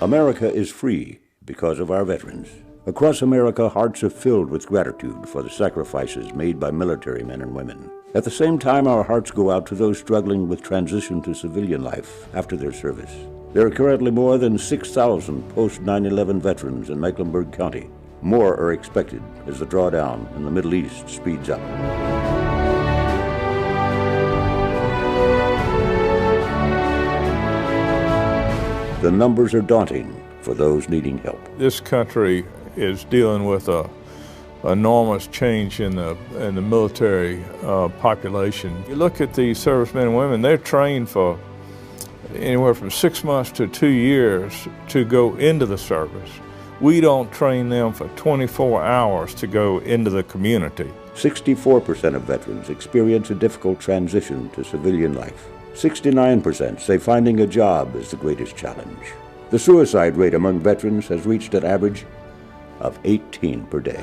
America is free because of our veterans. Across America, hearts are filled with gratitude for the sacrifices made by military men and women. At the same time, our hearts go out to those struggling with transition to civilian life after their service. There are currently more than 6,000 post-9/11 veterans in Mecklenburg County. More are expected as the drawdown in the Middle East speeds up. The numbers are daunting for those needing help. This country is dealing with a enormous change in the military population. You look at these servicemen and women, they're trained for anywhere from 6 months to 2 years to go into the service. We don't train them for 24 hours to go into the community. 64% of veterans experience a difficult transition to civilian life. 69% say finding a job is the greatest challenge. The suicide rate among veterans has reached an average of 18 per day.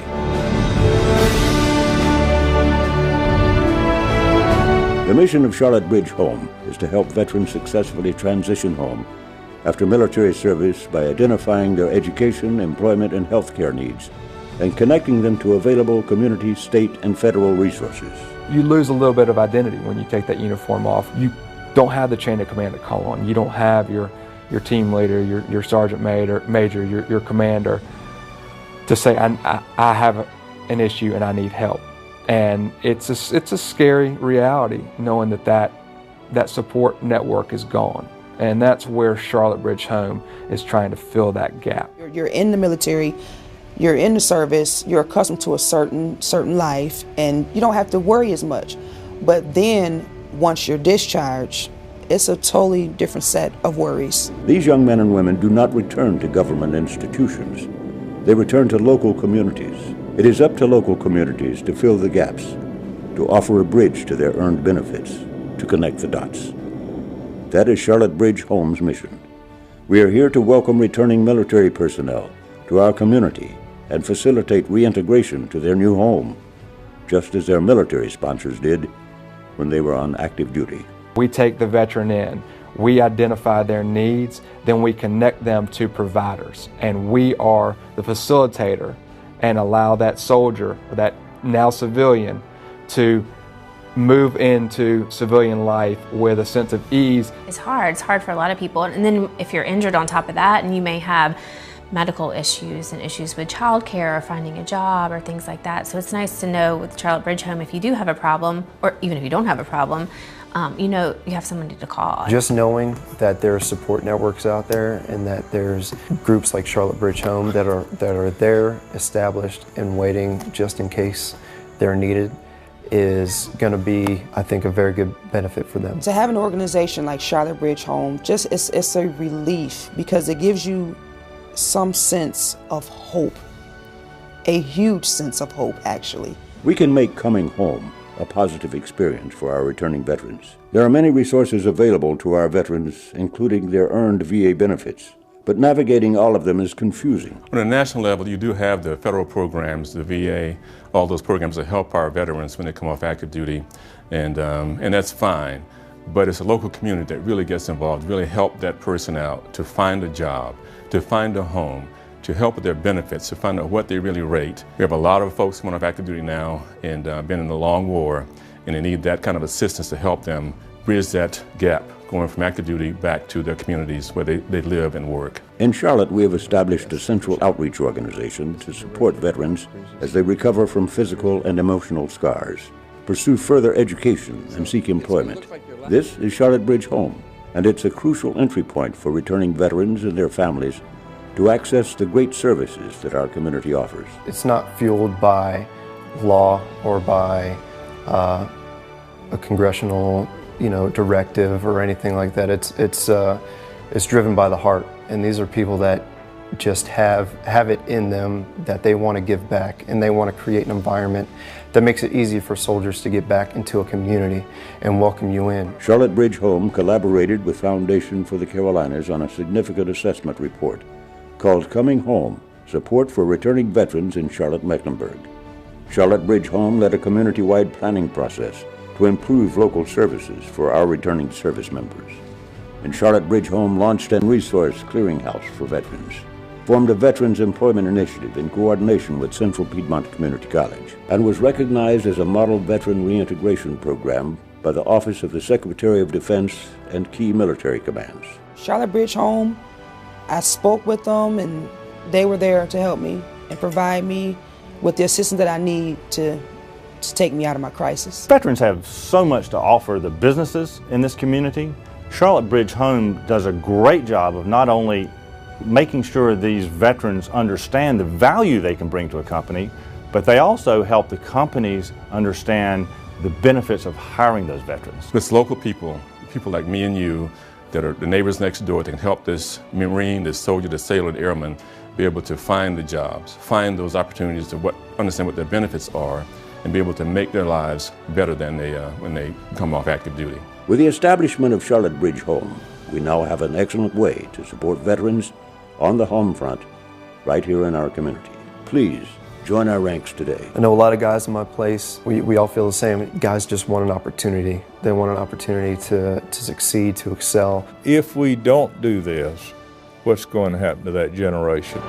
The mission of Charlotte Bridge Home is to help veterans successfully transition home after military service by identifying their education, employment, and health care needs and connecting them to available community, state, and federal resources. You lose a little bit of identity when you take that uniform off. You don't have the chain of command to call on. You don't have your team leader, your sergeant major, your commander to say, I have an issue and I need help. And it's a scary reality knowing that support network is gone. And that's where Charlotte Bridge Home is trying to fill that gap. You're in the military, you're in the service, you're accustomed to a certain life, and you don't have to worry as much. But then once you're discharged, it's a totally different set of worries. These young men and women do not return to government institutions. They return to local communities. It is up to local communities to fill the gaps, to offer a bridge to their earned benefits, to connect the dots. That is Charlotte Bridge Home's mission. We are here to welcome returning military personnel to our community and facilitate reintegration to their new home, just as their military sponsors did when they were on active duty. We take the veteran in, we identify their needs, then we connect them to providers, and we are the facilitator and allow that soldier, that now civilian, to move into civilian life with a sense of ease. It's hard for a lot of people, and then if you're injured on top of that, and you may have medical issues and issues with childcare or finding a job or things like that. So it's nice to know with Charlotte Bridge Home, if you do have a problem, or even if you don't have a problem, you know you have somebody to call. Just knowing that there are support networks out there and that there's groups like Charlotte Bridge Home that are there, established and waiting just in case they're needed, is going to be, I think, a very good benefit for them. To have an organization like Charlotte Bridge Home, it's a relief because it gives you some sense of hope, a huge sense of hope, actually. We can make coming home a positive experience for our returning veterans. There are many resources available to our veterans, including their earned VA benefits, but navigating all of them is confusing. On a national level, you do have the federal programs, the VA, all those programs that help our veterans when they come off active duty, and that's fine. But it's a local community that really gets involved, really help that person out to find a job, to find a home, to help with their benefits, to find out what they really rate. We have a lot of folks coming off active duty now and been in the long war, and they need that kind of assistance to help them bridge that gap going from active duty back to their communities where they live and work. In Charlotte, we have established a central outreach organization to support veterans as they recover from physical and emotional scars, pursue further education, and seek employment. This is Charlotte Bridge Home, and it's a crucial entry point for returning veterans and their families to access the great services that our community offers. It's not fueled by law or by a congressional, directive or anything like that. It's driven by the heart, and these are people that just have it in them that they want to give back, and they want to create an environment that makes it easy for soldiers to get back into a community and welcome you in. Charlotte Bridge Home collaborated with Foundation for the Carolinas on a significant assessment report called Coming Home, Support for Returning Veterans in Charlotte-Mecklenburg. Charlotte Bridge Home led a community-wide planning process to improve local services for our returning service members. And Charlotte Bridge Home launched a resource clearinghouse for veterans, formed a Veterans Employment Initiative in coordination with Central Piedmont Community College, and was recognized as a model veteran reintegration program by the Office of the Secretary of Defense and key military commands. Charlotte Bridge Home, I spoke with them and they were there to help me and provide me with the assistance that I need to take me out of my crisis. Veterans have so much to offer the businesses in this community. Charlotte Bridge Home does a great job of not only making sure these veterans understand the value they can bring to a company, but they also help the companies understand the benefits of hiring those veterans. It's local people like me and you, that are the neighbors next door, that can help this Marine, this soldier, the sailor, the airman be able to find the jobs, find those opportunities to understand what their benefits are, and be able to make their lives better than when they come off active duty. With the establishment of Charlotte Bridge Home, we now have an excellent way to support veterans on the home front right here in our community. Please join our ranks today. I know a lot of guys in my place, we all feel the same. Guys just want an opportunity. They want an opportunity to succeed, to excel. If we don't do this, what's going to happen to that generation?